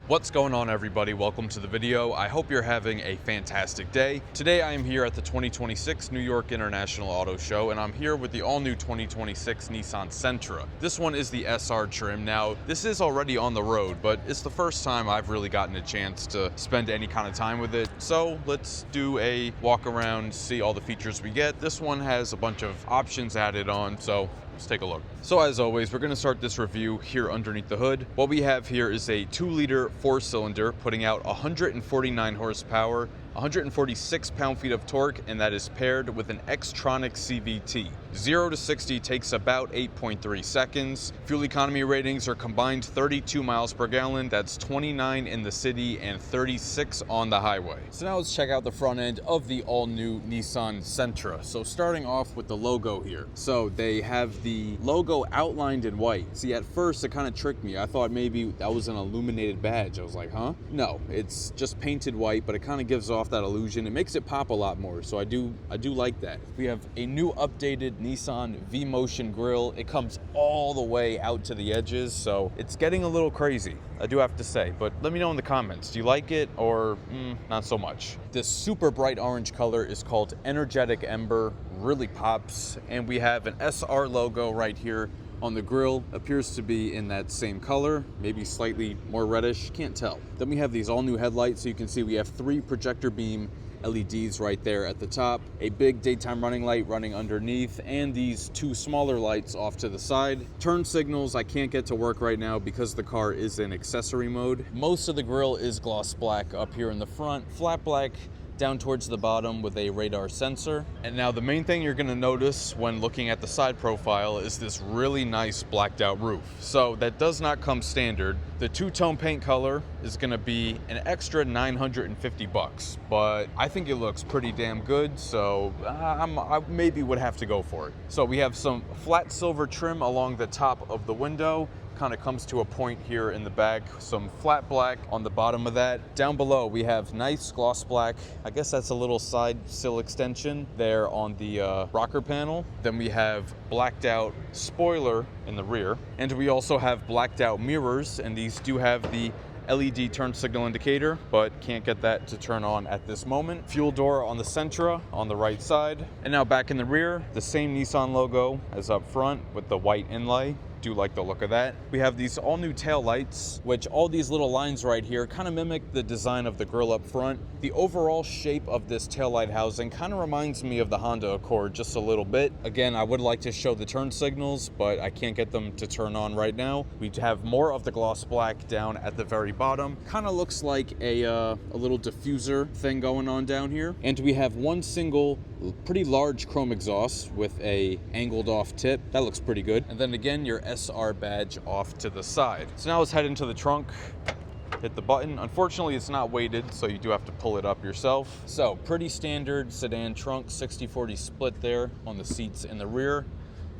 What's going on, everybody? Welcome to the video. I hope you're having a fantastic day. Today I am here at the 2026 New York International Auto Show, and I'm here with the all-new 2026 Nissan Sentra. This one is the SR trim. Now, this is already on the road, but it's the first time I've really gotten a chance to spend any kind of time with it. So let's do a walk around, see all the features we get. This one has a bunch of options added on, so let's take a look. So as always, we're going to start this review here underneath the hood. What we have here is a 2-liter 4-cylinder putting out 149 horsepower, 146 pound-feet of torque, and that is paired with an Xtronic CVT. 0 to 60 takes about 8.3 seconds. Fuel economy ratings are combined 32 miles per gallon. That's 29 in the city and 36 on the highway. So now let's check out the front end of the all-new Nissan Sentra. So starting off with the logo here. So they have the logo outlined in white. See, at first it kind of tricked me. I thought maybe that was an illuminated badge. I was like, huh? No, it's just painted white, but it kind of gives off that illusion. It makes it pop a lot more, so I do like that. We have a new updated Nissan V-Motion grille. It comes all the way out to the edges, so it's getting a little crazy, I do have to say. But let me know in the comments, do you like it or not so much? This super bright orange color is called Energetic Ember, really pops, and we have an SR logo right here on the grille. Appears to be in that same color, maybe slightly more reddish, can't tell. Then we have these all new headlights, so you can see we have 3 projector beam LEDs right there at the top, a big daytime running light running underneath, and these 2 smaller lights off to the side. Turn signals I can't get to work right now because the car is in accessory mode. Most of the grille is gloss black up here in the front, flat black down towards the bottom with a radar sensor. And now the main thing you're gonna notice when looking at the side profile is this really nice blacked out roof. So that does not come standard. The 2-tone paint color is gonna be an extra $950, but I think it looks pretty damn good, so I maybe would have to go for it. So we have some flat silver trim along the top of the window. Kind of comes to a point here in the back, some flat black on the bottom of that. Down below we have nice gloss black, I guess that's a little side sill extension there on the rocker panel. Then we have blacked out spoiler in the rear, and we also have blacked out mirrors, and these do have the LED turn signal indicator, but can't get that to turn on at this moment. Fuel door on the Sentra on the right side. And now back in the rear, the same Nissan logo as up front with the white inlay. Do like the look of that. We have these all new tail lights, which all these little lines right here kind of mimic the design of the grille up front. The overall shape of this tail light housing kind of reminds me of the Honda Accord just a little bit. Again, I would like to show the turn signals, but I can't get them to turn on right now. We have more of the gloss black down at the very bottom. Kind of looks like a little diffuser thing going on down here. And we have one single pretty large chrome exhaust with a angled off tip. That looks pretty good. And then again, your SR badge off to the side. So now let's head into the trunk. Hit the button. Unfortunately, it's not weighted, so you do have to pull it up yourself. So pretty standard sedan trunk, 60-40 split there on the seats in the rear.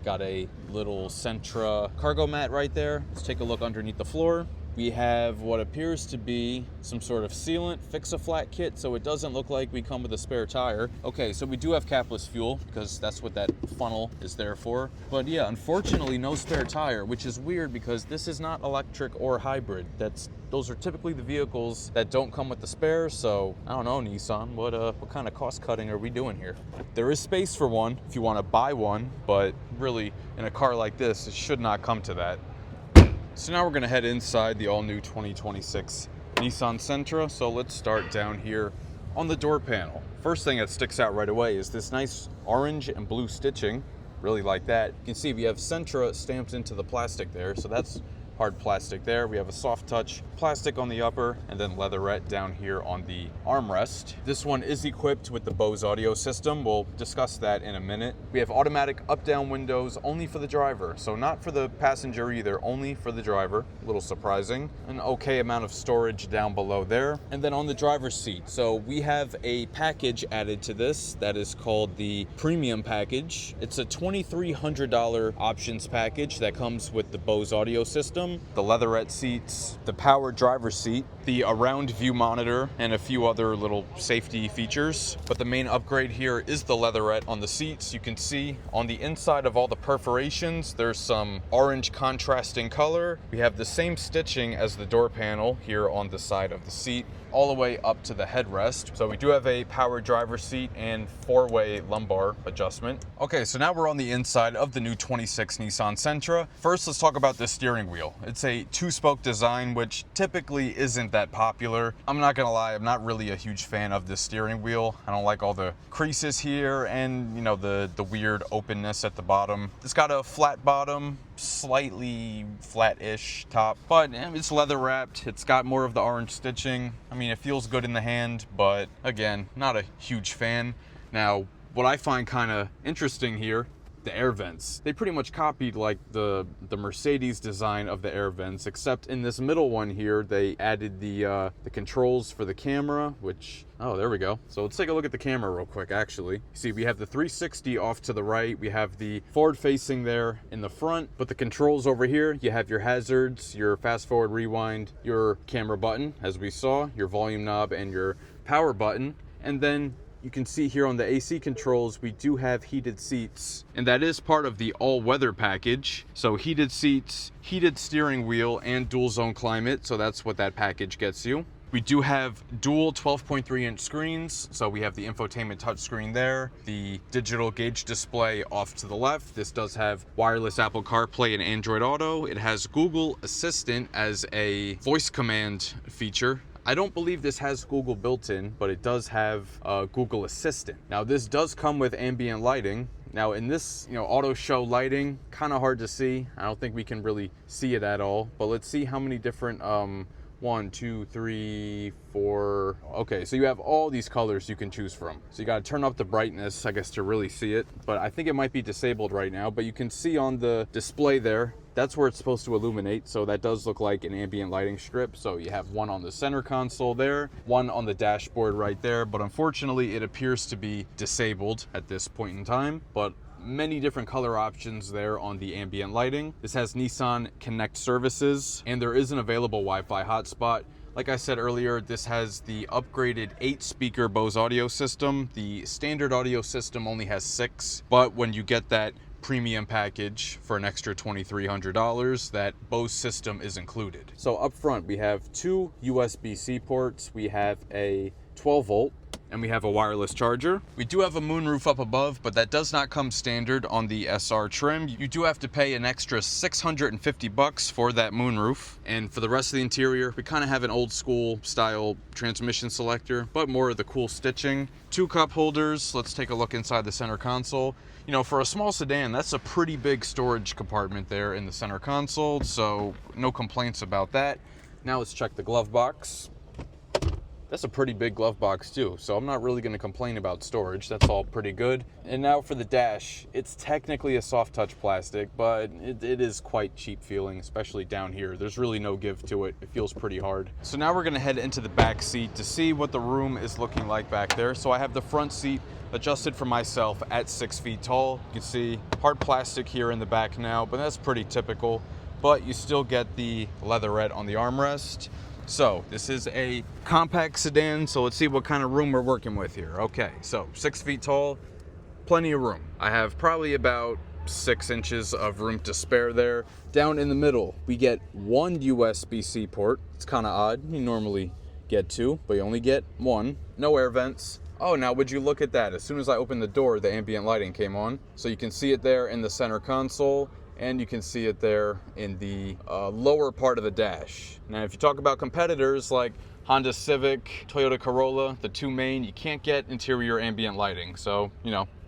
Got a little Sentra cargo mat right there. Let's take a look underneath the floor. We have what appears to be some sort of sealant, fix-a-flat kit, so it doesn't look like we come with a spare tire. Okay, so we do have capless fuel, because that's what that funnel is there for. But yeah, unfortunately, no spare tire, which is weird because this is not electric or hybrid. Those are typically the vehicles that don't come with the spare, so I don't know, Nissan, what kind of cost cutting are we doing here? There is space for one if you want to buy one, but really, in a car like this, it should not come to that. So now we're gonna head inside the all-new 2026 Nissan Sentra. So let's start down here on the door panel. First thing that sticks out right away is this nice orange and blue stitching. Really like that. You can see we have Sentra stamped into the plastic there, so that's hard plastic there. We have a soft touch plastic on the upper, and then leatherette down here on the armrest. This one is equipped with the Bose audio system. We'll discuss that in a minute. We have automatic up-down windows only for the driver, so not for the passenger either, only for the driver. A little surprising. An okay amount of storage down below there. And then on the driver's seat, so we have a package added to this that is called the Premium Package. It's a $2,300 options package that comes with the Bose audio system, system, the leatherette seats, the power driver's seat, the around view monitor, and a few other little safety features. But the main upgrade here is the leatherette on the seats. You can see on the inside of all the perforations, there's some orange contrasting color. We have the same stitching as the door panel here on the side of the seat, all the way up to the headrest. So we do have a power driver's seat and 4-way lumbar adjustment. Okay, so now we're on the inside of the new 26 Nissan Sentra. First, let's talk about the steering wheel. It's a 2-spoke design, which typically isn't that popular. I'm not gonna lie, I'm not really a huge fan of this steering wheel. I don't like all the creases here and, you know, the weird openness at the bottom. It's got a flat bottom, slightly flat-ish top, but it's leather wrapped. It's got more of the orange stitching. I mean, it feels good in the hand, but again, not a huge fan. Now, what I find kind of interesting here, the air vents. They pretty much copied like the Mercedes design of the air vents, except in this middle one here, they added the controls for the camera, which, oh, there we go. So let's take a look at the camera real quick, actually. See, we have the 360 off to the right. We have the forward facing there in the front, but the controls over here, you have your hazards, your fast forward rewind, your camera button, as we saw, your volume knob, and your power button. And then you can see here on the AC controls, we do have heated seats, and that is part of the all-weather package. So heated seats, heated steering wheel, and dual zone climate. So that's what that package gets you. We do have dual 12.3-inch screens. So we have the infotainment touchscreen there, the digital gauge display off to the left. This does have wireless Apple CarPlay and Android Auto. It has Google Assistant as a voice command feature. I don't believe this has Google built in, but it does have Google Assistant. Now this does come with ambient lighting. Now in this, auto show lighting, kind of hard to see. I don't think we can really see it at all, but let's see how many different, 1, 2, 3, 4. Okay, so you have all these colors you can choose from. So you gotta turn up the brightness, I guess, to really see it, but I think it might be disabled right now, but you can see on the display there, that's where it's supposed to illuminate, so that does look like an ambient lighting strip. So you have one on the center console there, one on the dashboard right there, but unfortunately it appears to be disabled at this point in time, but many different color options there on the ambient lighting. This has Nissan Connect services, and there is an available Wi-Fi hotspot. Like I said earlier, this has the upgraded 8-speaker Bose audio system. The standard audio system only has 6, but when you get that premium package for an extra $2,300, that Bose system is included. So up front, we have 2 USB-C ports. We have a 12-volt, and we have a wireless charger. We do have a moonroof up above, but that does not come standard on the SR trim. You do have to pay an extra $650 for that moonroof. And for the rest of the interior, we kind of have an old school style transmission selector, but more of the cool stitching. 2 cup holders. Let's take a look inside the center console. For a small sedan, that's a pretty big storage compartment there in the center console, so no complaints about that. Now let's check the glove box. That's a pretty big glove box too, so I'm not really going to complain about storage. That's all pretty good. And now for the dash. It's technically a soft touch plastic, but it is quite cheap feeling, especially down here. There's really no give to it. It feels pretty hard. So now we're going to head into the back seat to see what the room is looking like back there. So I have the front seat adjusted for myself at 6 feet tall. You can see hard plastic here in the back now, but that's pretty typical. But you still get the leatherette on the armrest. So this is a compact sedan, so let's see what kind of room we're working with here. Okay, so 6 feet tall, plenty of room. I have probably about 6 inches of room to spare there. Down in the middle, we get 1 USB-C port. It's kind of odd. You normally get 2, but you only get 1. No air vents. Oh, now would you look at that? As soon as I opened the door, the ambient lighting came on. So you can see it there in the center console, and you can see it there in the lower part of the dash. Now, if you talk about competitors like Honda Civic, Toyota Corolla, the 2 main, you can't get interior ambient lighting. So,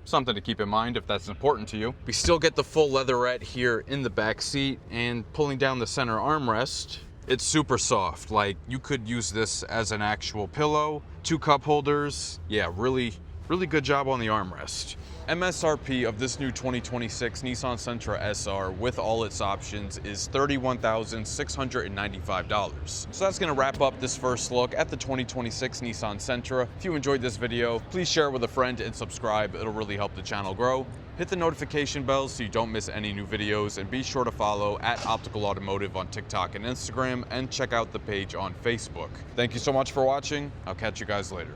something to keep in mind if that's important to you. We still get the full leatherette here in the back seat, and pulling down the center armrest, it's super soft. Like, you could use this as an actual pillow. 2 cup holders. Yeah, really Really good job on the armrest. MSRP of this new 2026 Nissan Sentra SR with all its options is $31,695. So that's going to wrap up this first look at the 2026 Nissan Sentra. If you enjoyed this video, please share it with a friend and subscribe. It'll really help the channel grow. Hit the notification bell so you don't miss any new videos, and be sure to follow at Optical Automotive on TikTok and Instagram, and check out the page on Facebook. Thank you so much for watching. I'll catch you guys later.